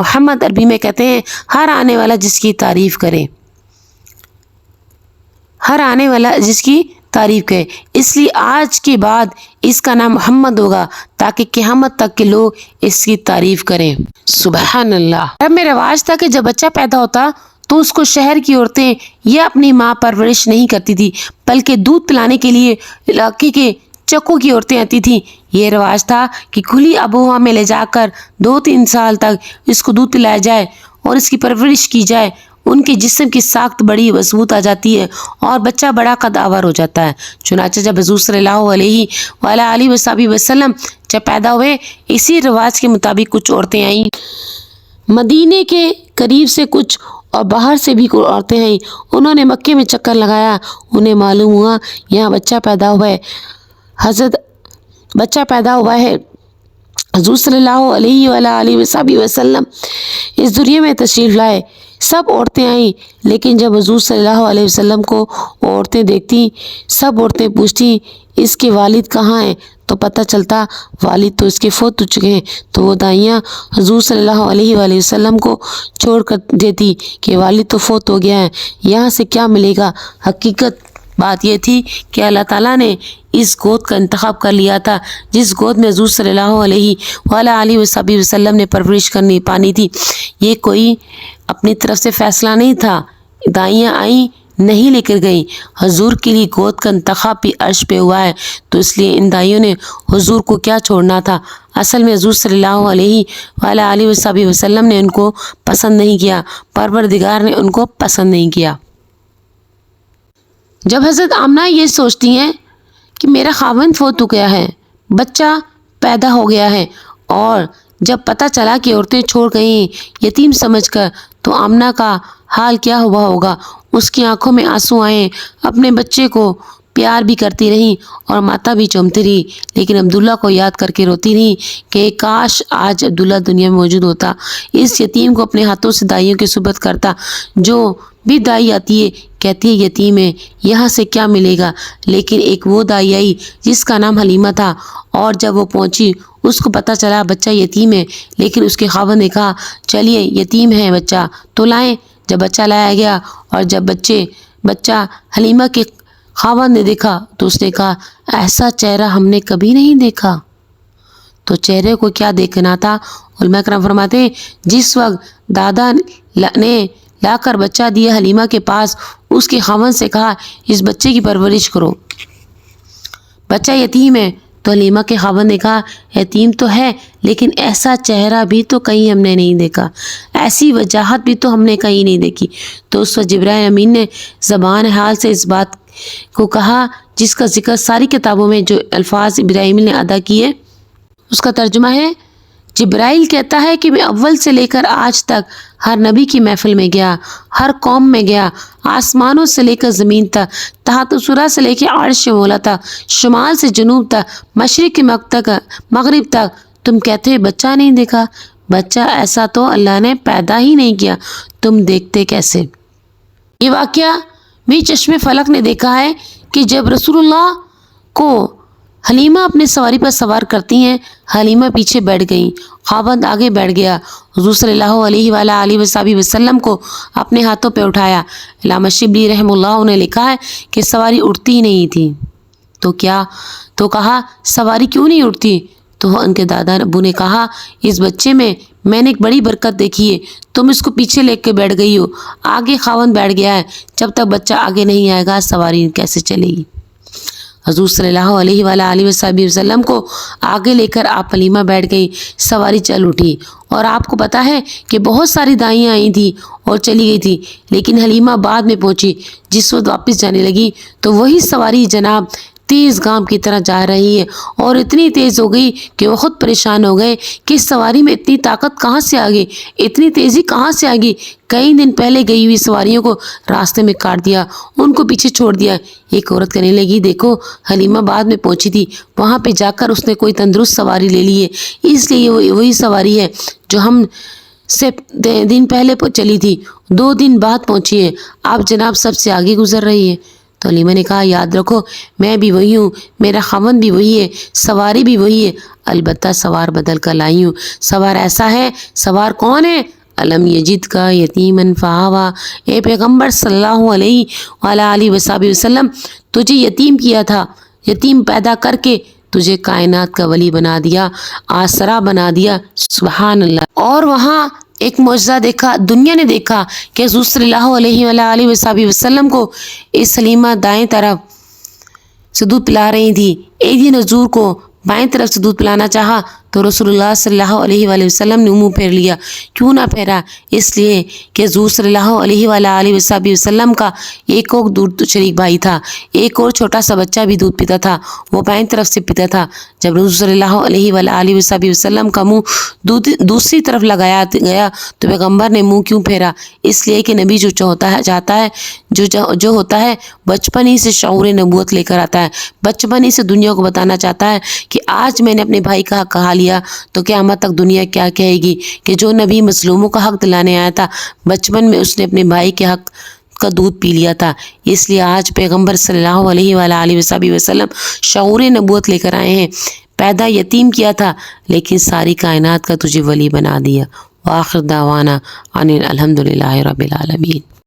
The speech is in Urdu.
محمد عربی میں کہتے ہیں ہر آنے والا جس کی تعریف کرے، ہر آنے والا جس کی تعریف کرے، اس لیے آج کے بعد اس کا نام محمد ہوگا تاکہ قیامت تک کے لوگ اس کی تعریف کریں۔ سبحان اللہ۔ عرب میں رواج تھا کہ جب بچہ پیدا ہوتا تو اس کو شہر کی عورتیں یا اپنی ماں پرورش نہیں کرتی تھی، بلکہ دودھ پلانے کے لیے علاقے کے چکوں کی عورتیں آتی تھیں۔ یہ رواج تھا کہ کھلی آب و ہوا میں لے جا کر 2-3 سال تک اس کو دودھ پلایا جائے اور اس کی پرورش کی جائے۔ ان کے جسم کی ساخت بڑی مضبوط آ جاتی ہے اور بچہ بڑا قد آور ہو جاتا ہے۔ چنانچہ جب حضور صلی اللہ علیہ وآلہ وسلم جب پیدا ہوئے، اسی رواج کے مطابق کچھ عورتیں آئیں مدینے کے قریب سے، کچھ اور باہر سے بھی کوئی عورتیں آئیں۔ انہوں نے مکے میں چکر لگایا، انہیں معلوم ہوا یہاں بچہ پیدا ہوا ہے، بچہ پیدا ہوا ہے۔ حضور صلی اللہ علیہ وآلہ وسلم اس دنیا میں تشریف لائے۔ سب عورتیں آئیں، لیکن جب حضور صلی اللہ علیہ وسلم کو عورتیں دیکھتی، سب عورتیں پوچھتی اس کے والد کہاں ہیں، تو پتہ چلتا والد تو اس کے فوت ہو چکے ہیں۔ تو وہ دائیاں حضور صلی اللہ علیہ وآلہ وسلم کو چھوڑ کر دیتی کہ والد تو فوت ہو گیا ہے، یہاں سے کیا ملے گا۔ حقیقت بات یہ تھی کہ اللہ تعالیٰ نے اس گود کا انتخاب کر لیا تھا جس گود میں حضور صلی اللہ علیہ وآلہ وسلم نے پرورش کرنی پانی تھی۔ یہ کوئی اپنی طرف سے فیصلہ نہیں تھا، دائیاں آئیں نہیں لے کر گئیں، حضور کے لیے گود کا انتخاب بھی عرش پہ ہوا ہے، تو اس لیے ان دائیوں نے حضور کو کیا چھوڑنا تھا۔ اصل میں حضور صلی اللہ علیہ وآلہ وسلم نے ان کو پسند نہیں کیا، پروردگار نے ان کو پسند نہیں کیا۔ جب حضرت آمنہ یہ سوچتی ہیں کہ میرا خاوند فوت ہو گیا ہے، بچہ پیدا ہو گیا ہے، اور جب پتہ چلا کہ عورتیں چھوڑ گئیں یتیم سمجھ کر، تو آمنہ کا حال کیا ہوا ہوگا۔ اس کی آنکھوں میں آنسو آئے، اپنے بچے کو پیار بھی کرتی رہی اور ماتا بھی چومتی رہی، لیکن عبداللہ کو یاد کر کے روتی رہی کہ کاش آج عبداللہ دنیا میں موجود ہوتا، اس یتیم کو اپنے ہاتھوں سے دائیوں کے سپرد کرتا۔ جو بھی دائی آتی ہے کہتی ہے یتیم ہے، یہاں سے کیا ملے گا، لیکن ایک وہ دائی آئی جس کا نام حلیمہ تھا، اور جب وہ پہنچی اس کو پتہ چلا بچہ یتیم ہے، لیکن اس کے خاوند نے کہا چلیے یتیم ہے بچہ تو لائیں۔ جب بچہ لایا گیا اور جب بچہ حلیمہ کے خاوند نے دیکھا تو اس نے کہا ایسا چہرہ ہم نے کبھی نہیں دیکھا۔ تو چہرے کو کیا دیکھنا تھا؟ علماء کرام فرماتے ہیں جس وقت دادا نے لا کر بچہ دیا حلیمہ کے پاس، اس کے خاوند سے کہا اس بچے کی پرورش کرو، بچہ یتیم ہے، تو حلیمہ کے خاوند نے کہا یتیم تو ہے لیکن ایسا چہرہ بھی تو کہیں ہم نے نہیں دیکھا، ایسی وجاہت بھی تو ہم نے کہیں نہیں دیکھی۔ تو اس وقت جبرائیل امین نے زبان حال سے اس بات کو کہا جس کا ذکر ساری کتابوں میں جو الفاظ ابراہیم نے ادا کیے، اس کا ترجمہ ہے جبرائیل کہتا ہے کہ میں اول سے لے کر آج تک ہر نبی کی محفل میں گیا، ہر قوم میں گیا، آسمانوں سے لے کر زمین تک، تحت سرا سے لے کے عرش مولا تک، شمال سے جنوب تک، مشرق کے مغرب تک، تم کہتے بچہ نہیں دیکھا، بچہ ایسا تو اللہ نے پیدا ہی نہیں کیا، تم دیکھتے کیسے؟ یہ واقعہ بھی چشم فلک نے دیکھا ہے کہ جب رسول اللہ کو حلیمہ اپنے سواری پر سوار کرتی ہیں، حلیمہ پیچھے بیٹھ گئیں، خاوند آگے بیٹھ گیا، حضور صلی اللہ علیہ وآلہ وسلم کو اپنے ہاتھوں پہ اٹھایا۔ علامہ شبلی رحمہ اللہ نے لکھا ہے کہ سواری اٹھتی ہی نہیں تھی، تو کہا سواری کیوں نہیں اٹھتی؟ تو ان کے دادا ابو نے کہا اس بچے میں نے ایک بڑی برکت دیکھی ہے، تم اس کو پیچھے لے کے بیٹھ گئی ہو، آگے خاوند بیٹھ گیا ہے، جب تک بچہ آگے نہیں آئے گا سواری کیسے چلے گی؟ حضور صلی اللہ علیہ وآلہ وسلم کو آگے لے کر آپ حلیمہ بیٹھ گئی، سواری چل اٹھی، اور آپ کو پتہ ہے کہ بہت ساری دائیاں آئی تھیں اور چلی گئی تھی، لیکن حلیمہ بعد میں پہنچی۔ جس وقت واپس جانے لگی تو وہی سواری جناب تیز گام کی طرح جا رہی ہے، اور اتنی تیز ہو گئی کہ وہ خود پریشان ہو گئے کہ اس سواری میں اتنی طاقت کہاں سے آ گئی، اتنی تیزی کہاں سے آ گئی، کئی دن پہلے گئی ہوئی سواریوں کو راستے میں کاٹ دیا، ان کو پیچھے چھوڑ دیا۔ ایک عورت کہنے لگی دیکھو حلیمہ بعد میں پہنچی تھی، وہاں پہ جا کر اس نے کوئی تندرست سواری لے لی ہے، اس لیے یہ وہی سواری ہے جو ہم سے دن پہلے چلی تھی، 2 دن بعد پہنچی ہے، آپ جناب سب سے آگے گزر رہی ہے۔ تو حلیمہ نے کہا یاد رکھو میں بھی وہی ہوں، میرا خاوند بھی وہی ہے، سواری بھی وہی ہے، البتہ سوار بدل کر لائی ہوں۔ سوار ایسا ہے، سوار کون ہے؟ علم یجد کا یتیمن فآوا، اے پیغمبر صلی اللہ علیہ وآلہ وسلم، تجھے یتیم کیا تھا، یتیم پیدا کر کے تجھے کائنات کا ولی بنا دیا، آسرا بنا دیا۔ سبحان اللہ۔ اور وہاں ایک معجزہ دیکھا، دنیا نے دیکھا کہ حضور صلی اللہ علیہ وآلہ وسلم کو اس حلیمہ دائیں طرف سے دودھ پلا رہی تھی۔ ایک دن حضور کو بائیں طرف سے دودھ پلانا چاہا تو رسول اللہ صلی اللہ علیہ وآلہ وسلم نے منہ پھیر لیا۔ کیوں نہ پھیرا؟ اس لیے کہ حضور صلی اللہ علیہ وآلہ وسلم کا ایک اور دودھ شریک بھائی تھا، ایک اور چھوٹا سا بچہ بھی دودھ پیتا تھا، وہ بائیں طرف سے پیتا تھا۔ جب رسول صلی اللہ علیہ وآلہ وسلم کا منہ دوسری طرف لگایا گیا تو پیغمبر نے منہ کیوں پھیرا؟ اس لیے کہ نبی جو چاہتا ہے جو ہوتا ہے بچپن ہی سے شعور نبوت لے کر آتا ہے، بچپن ہی سے دنیا کو بتانا چاہتا ہے کہ آج میں نے اپنے بھائی کا حق کہا لیا تو قیامت تک دنیا کیا کہے گی کہ جو نبی مظلوموں کا حق دلانے آیا تھا بچپن میں اس نے اپنے بھائی کے حق کا دودھ پی لیا تھا۔ اس لیے آج پیغمبر صلی اللہ علیہ وآلہ وسلم شعور نبوت لے کر آئے ہیں۔ پیدا یتیم کیا تھا لیکن ساری کائنات کا تجھے ولی بنا دیا۔ وآخر دعوانا ان الحمدللہ رب العالمین۔